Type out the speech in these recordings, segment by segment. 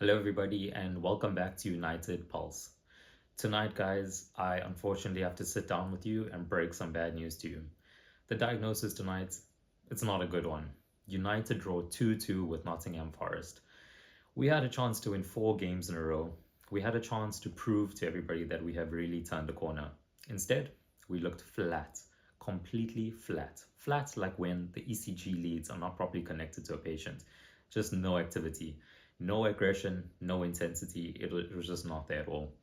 Hello, everybody, and welcome back to United Pulse. Tonight, guys, I unfortunately have to sit down with you and break some bad news to you. The diagnosis tonight, it's not a good one. United draw 2-2 with Nottingham Forest. We had a chance to win 4 games in a row. We had a chance to prove to everybody that we have really turned the corner. Instead, we looked flat, completely flat. Flat like when the ECG leads are not properly connected to a patient. Just no activity, no aggression, no intensity. It was just not there at all.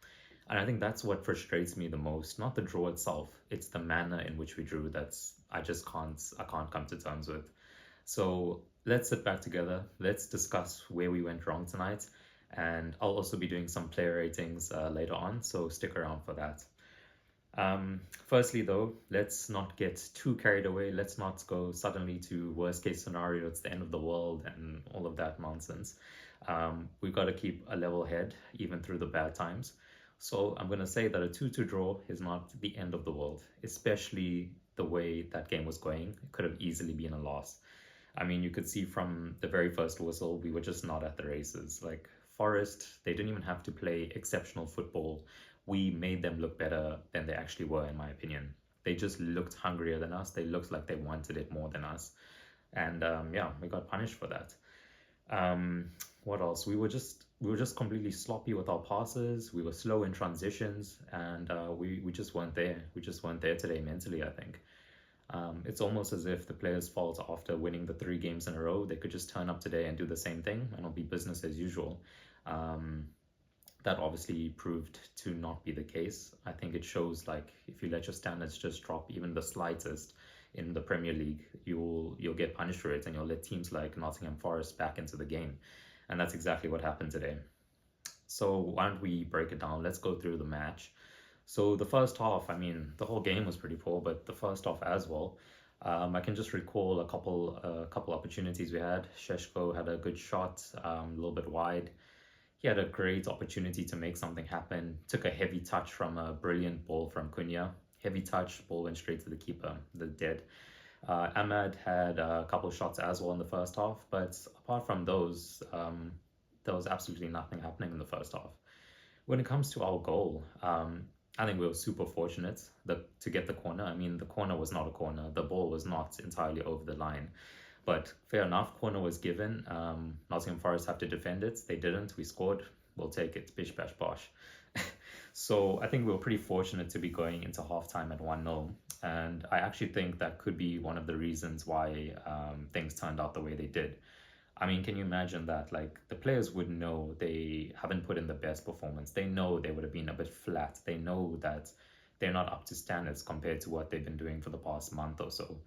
And I think that's what frustrates me the most. Not the draw itself, it's the manner in which we drew that's I can't come to terms with. So let's sit back together. Let's discuss where we went wrong tonight. And I'll also be doing some player ratings later on, so stick around for that. Firstly, though, let's not get too carried away. Let's not go suddenly to worst case scenario, it's the end of the world and all of that nonsense. We've got to keep a level head even through the bad times. So I'm going to say that a 2-2 draw is not the end of the world, especially the way that game was going. It could have easily been a loss. I mean, you could see from the very first whistle, we were just not at the races. Like Forest, they didn't even have to play exceptional football. We made them look better than they actually were, in my opinion. They just looked hungrier than us. They looked like they wanted it more than us. And yeah, we got punished for that. What else? We were just completely sloppy with our passes. We were slow in transitions, and we just weren't there. We just weren't there today mentally, I think. It's almost as if the players felt after winning the 3 games in a row, they could just turn up today and do the same thing and it'll be business as usual. Um, that obviously proved to not be the case. I think it shows like if you let your standards just drop even the slightest in the Premier League, you'll get punished for it and you'll let teams like Nottingham Forest back into the game. And that's exactly what happened today. So why don't we break it down? Let's go through the match. So the first half, I mean, the whole game was pretty poor, but the first half as well. I can just recall a couple opportunities we had. Sheshko had a good shot, a little bit wide. He had a great opportunity to make something happen. Took a heavy touch from a brilliant ball from Cunha. Heavy touch, ball went straight to the keeper, the dead. Ahmad had a couple shots as well in the first half, but apart from those, there was absolutely nothing happening in the first half. When it comes to our goal, I think we were super fortunate to get the corner. I mean, the corner was not a corner. The ball was not entirely over the line. But fair enough, corner was given. Nottingham Forest have to defend it. They didn't. We scored. We'll take it. Bish, bash, bosh. So I think we were pretty fortunate to be going into halftime at 1-0. And I actually think that could be one of the reasons why things turned out the way they did. I mean, can you imagine that? Like, the players would know they haven't put in the best performance. They know they would have been a bit flat. They know that they're not up to standards compared to what they've been doing for the past month or so.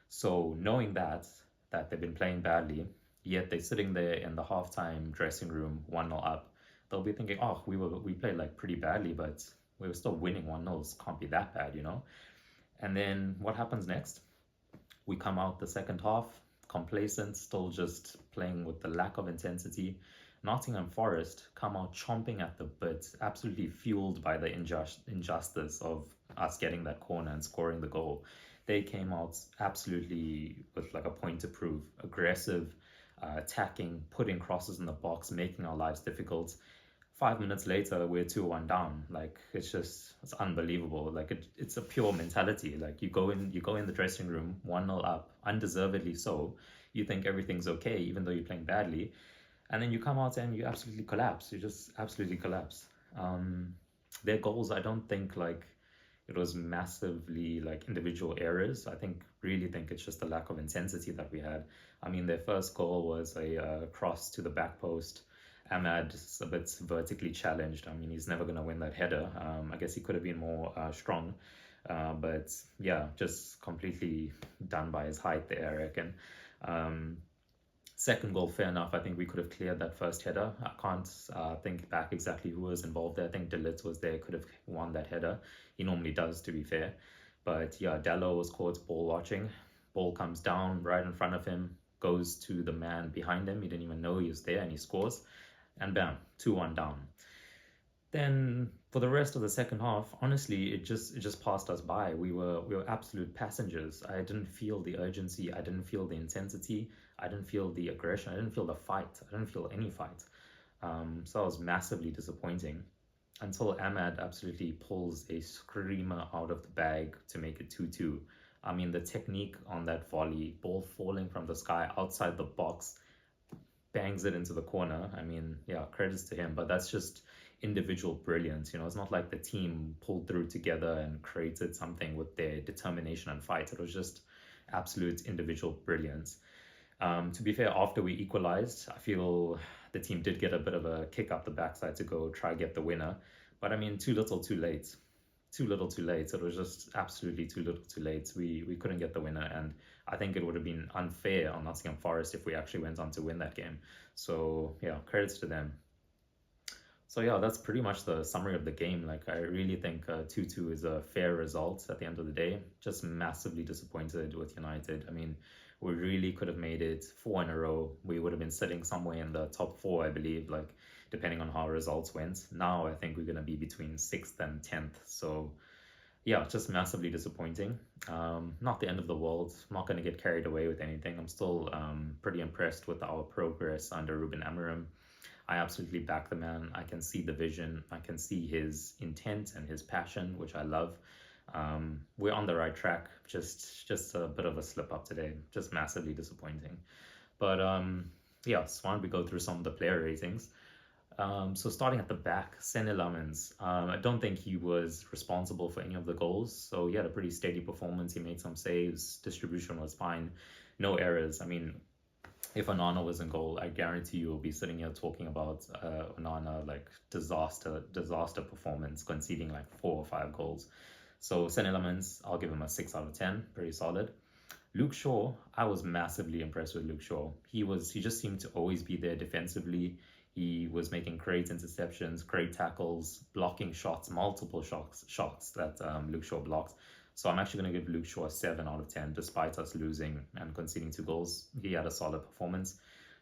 So knowing that they've been playing badly, yet they're sitting there in the halftime dressing room 1-0 up, they'll be thinking, oh, we played like pretty badly, but we were still winning 1-0. It can't be that bad, you know? And then what happens next? We come out the second half, complacent, still just playing with the lack of intensity. Nottingham Forest come out chomping at the bit, absolutely fueled by the injustice of us getting that corner and scoring the goal. They came out absolutely with like a point to prove, aggressive, attacking, putting crosses in the box, making our lives difficult. 5 minutes later, we're 2-1 down. Like it's unbelievable. Like it's a pure mentality. Like you go in the dressing room 1-0 up, undeservedly so. You think everything's okay, even though you're playing badly, and then you come out and you absolutely collapse. You just absolutely collapse. Their goals, I don't think like it was massively like individual errors. Really think it's just the lack of intensity that we had. I mean, their first goal was a cross to the back post. Ahmad is a bit vertically challenged. I mean, he's never going to win that header. I guess he could have been more strong. But yeah, just completely done by his height there, I reckon. Second goal, fair enough. I think we could have cleared that first header. I can't think back exactly who was involved there. I think Delit was there, could have won that header. He normally does, to be fair. But yeah, Dallo was caught ball watching. Ball comes down right in front of him, goes to the man behind him. He didn't even know he was there, and he scores. And bam, 2-1 down. Then for the rest of the second half, honestly, it just passed us by. We were absolute passengers. I didn't feel the urgency. I didn't feel the intensity. I didn't feel the aggression. I didn't feel the fight. I didn't feel any fight. So that was massively disappointing until Ahmad absolutely pulls a screamer out of the bag to make it 2-2. I mean, the technique on that volley, ball falling from the sky outside the box, bangs it into the corner. I mean, yeah, credits to him, but that's just individual brilliance. It's not like the team pulled through together and created something with their determination and fight. It was just absolute individual brilliance. To be fair, after we equalized, I feel the team did get a bit of a kick up the backside to go try get the winner. But I mean, too little, too late. Too little, too late. It was just absolutely too little, too late. We couldn't get the winner, and I think it would have been unfair on Nottingham Forest if we actually went on to win that game. So yeah, credits to them. So yeah, that's pretty much the summary of the game. Like I really think 2-2 is a fair result at the end of the day. Just massively disappointed with United. I mean, we really could have made it four in a row. We would have been sitting somewhere in the top four, I believe, like depending on how results went. Now I think we're going to be between 6th and 10th. So yeah, just massively disappointing. Not the end of the world. I'm not going to get carried away with anything. I'm still pretty impressed with our progress under Ruben Amorim. I absolutely back the man. I can see the vision. I can see his intent and his passion, which I love. We're on the right track. Just a bit of a slip up today. Just massively disappointing. But yeah, so why don't we go through some of the player ratings? So starting at the back, Senne Lammens. I don't think he was responsible for any of the goals. So he had a pretty steady performance. He made some saves. Distribution was fine. No errors. I mean, if Onana was in goal, I guarantee you will be sitting here talking about Onana like disaster performance, conceding like 4 or 5 goals. So Senne Lammens, I'll give him a 6 out of 10, pretty solid. Luke Shaw, I was massively impressed with Luke Shaw. He just seemed to always be there defensively. He was making great interceptions, great tackles, blocking shots, multiple shots that Luke Shaw blocked. So I'm actually going to give Luke Shaw a 7 out of 10, despite us losing and conceding 2 goals. He had a solid performance.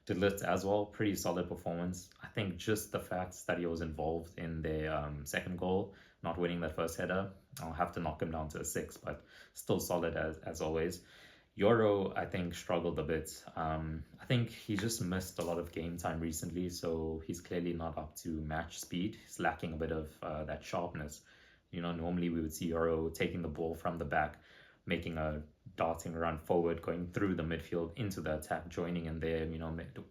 De Ligt as well, pretty solid performance. I think just the fact that he was involved in the second goal, not winning that first header, I'll have to knock him down to a 6, but still solid as always. Yoro, I think, struggled a bit. I think he just missed a lot of game time recently, so he's clearly not up to match speed. He's lacking a bit of that sharpness. Normally we would see Yoro taking the ball from the back, making a darting run forward, going through the midfield into the attack, joining in there,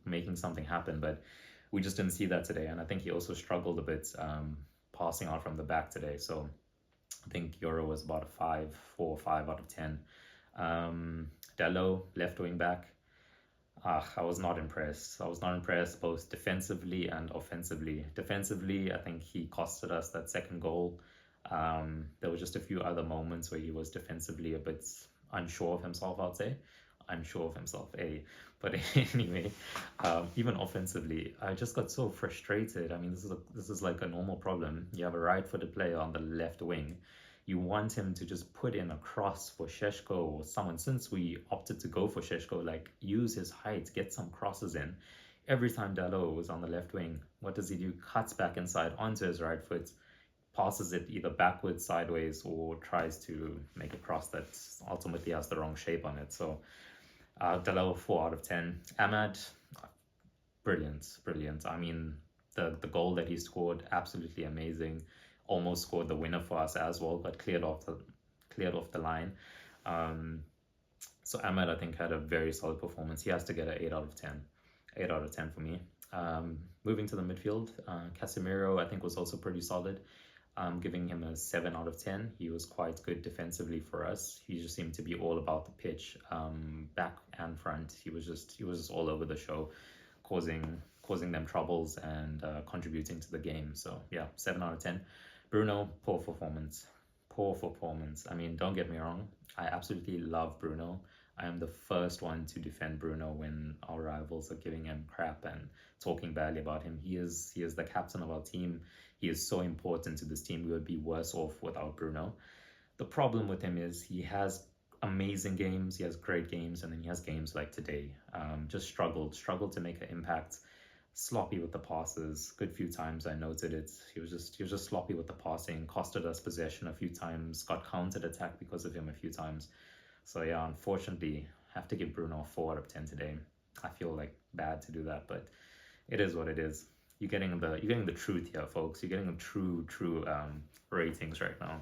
making something happen. But we just didn't see that today. And I think he also struggled a bit passing out from the back today. So I think Yoro was about a 4 or 5 out of 10. Dello, left wing back. I was not impressed. I was not impressed both defensively and offensively. Defensively, I think he costed us that second goal. There were just a few other moments where he was defensively a bit unsure of himself, I'd say. Unsure of himself, But anyway, even offensively, I just got so frustrated. I mean, this is like a normal problem. You have a right-footed player on the left wing. You want him to just put in a cross for Šeško or someone. Since we opted to go for Šeško, like use his height, get some crosses in. Every time Dalot was on the left wing, what does he do? Cuts back inside onto his right foot, passes it either backwards, sideways, or tries to make a cross that ultimately has the wrong shape on it. So Dalot, 4 out of 10. Ahmad, brilliant. I mean, the goal that he scored, absolutely amazing. Almost scored the winner for us as well, but cleared off the line. So Ahmad, I think, had a very solid performance. He has to get an 8 out of 10. 8 out of 10 for me. Moving to the midfield, Casemiro, I think, was also pretty solid. Giving him a 7 out of 10. He was quite good defensively for us. He just seemed to be all about the pitch, back and front. He was just all over the show, causing them troubles and contributing to the game. So yeah, 7 out of 10. Bruno, poor performance. I mean, don't get me wrong. I absolutely love Bruno. I am the first one to defend Bruno when our rivals are giving him crap and talking badly about him. He is the captain of our team. He is so important to this team. We would be worse off without Bruno. The problem with him is he has amazing games. He has great games, and then he has games like today. Just struggled to make an impact. Sloppy with the passes. Good few times I noted it. He was just sloppy with the passing. Costed us possession a few times. Got countered attack because of him a few times. So yeah, unfortunately, I have to give Bruno a 4 out of 10 today. I feel like bad to do that, but it is what it is. you're getting the truth here, folks. You're getting the true ratings right now.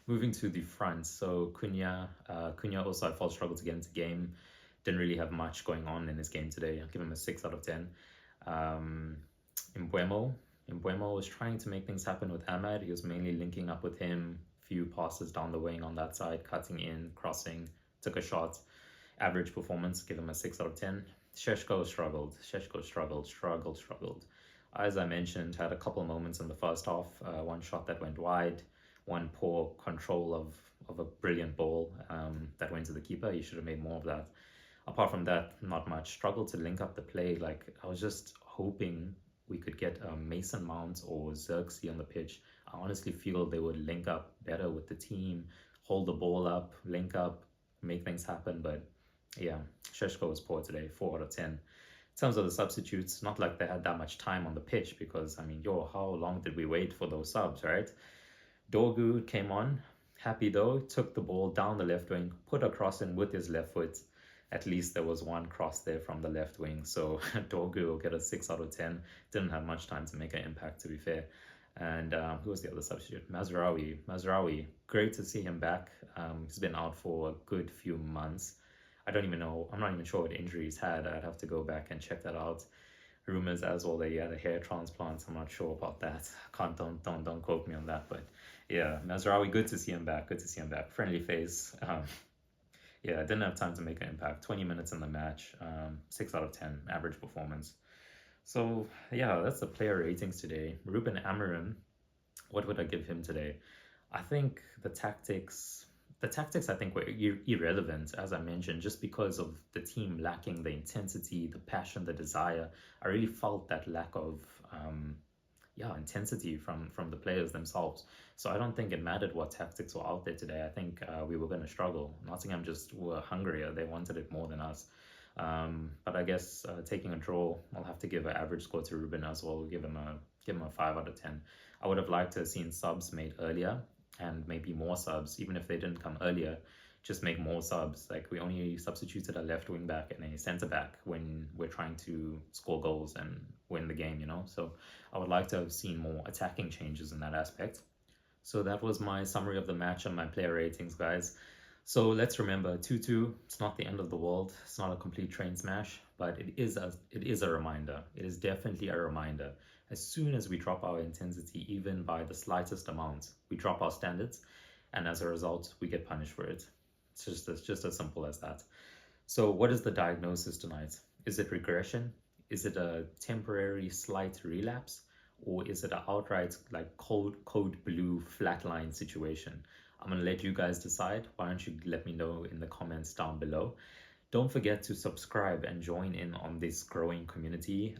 Moving to the front, so Cunha also had false struggle to get into game. Didn't really have much going on in his game today. I'll give him a 6 out of 10. Um, Mbuemo, Mbuemo was trying to make things happen with Ahmad. He was mainly linking up with him. Few passes down the wing on that side, cutting in, crossing, took a shot. Average performance, give him a 6 out of 10. Sheshko struggled. As I mentioned, had a couple moments in the first half. One shot that went wide, one poor control of a brilliant ball that went to the keeper. He should have made more of that. Apart from that, not much. Struggled to link up the play. Like, I was just hoping we could get Mason Mount or Xerxes on the pitch. I honestly feel they would link up better with the team, hold the ball up, link up, make things happen. But yeah, Sheshko was poor today, 4 out of 10. In terms of the substitutes, not like they had that much time on the pitch because, I mean, how long did we wait for those subs, right? Dorgu came on, happy though, took the ball down the left wing, put a cross in with his left foot. At least there was one cross there from the left wing. So Dorgu will get a 6 out of 10. Didn't have much time to make an impact, to be fair. And who was the other substitute? Mazraoui, great to see him back. He's been out for a good few months. I don't even know. I'm not even sure what injury he's had. I'd have to go back and check that out. Rumors as well that he had a hair transplant. I'm not sure about that. Don't quote me on that. But yeah, Mazraoui, good to see him back. Friendly face. Yeah, I didn't have time to make an impact. 20 minutes in the match, 6 out of 10 average performance. So yeah, that's the player ratings today. Ruben Amorim, what would I give him today? I think the tactics I think were irrelevant, as I mentioned, just because of the team lacking the intensity, the passion, the desire. I really felt that lack of intensity from the players themselves. So I don't think it mattered what tactics were out there today. I think we were going to struggle. Nottingham just were hungrier. They wanted it more than us. But I guess taking a draw, I'll have to give an average score to Ruben as well. We'll give him a 5 out of 10. I would have liked to have seen subs made earlier and maybe more subs, even if they didn't come earlier. Just make more subs. Like, we only substituted a left wing back and a centre back when we're trying to score goals and win the game, So I would like to have seen more attacking changes in that aspect. So that was my summary of the match and my player ratings, guys. So let's remember, 2-2, it's not the end of the world. It's not a complete train smash, but it is a reminder. It is definitely a reminder. As soon as we drop our intensity, even by the slightest amount, we drop our standards, and as a result, we get punished for it. It's just as simple as that. So what is the diagnosis tonight? Is it regression? Is it a temporary slight relapse? Or is it an outright like code blue flatline situation? I'm going to let you guys decide. Why don't you let me know in the comments down below? Don't forget to subscribe and join in on this growing community.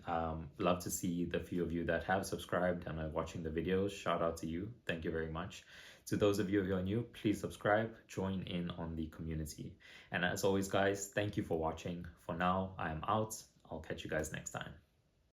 Love to see the few of you that have subscribed and are watching the videos. Shout out to you. Thank you very much. To those of you who are new, please subscribe, join in on the community. And as always, guys, thank you for watching. For now, I am out. I'll catch you guys next time.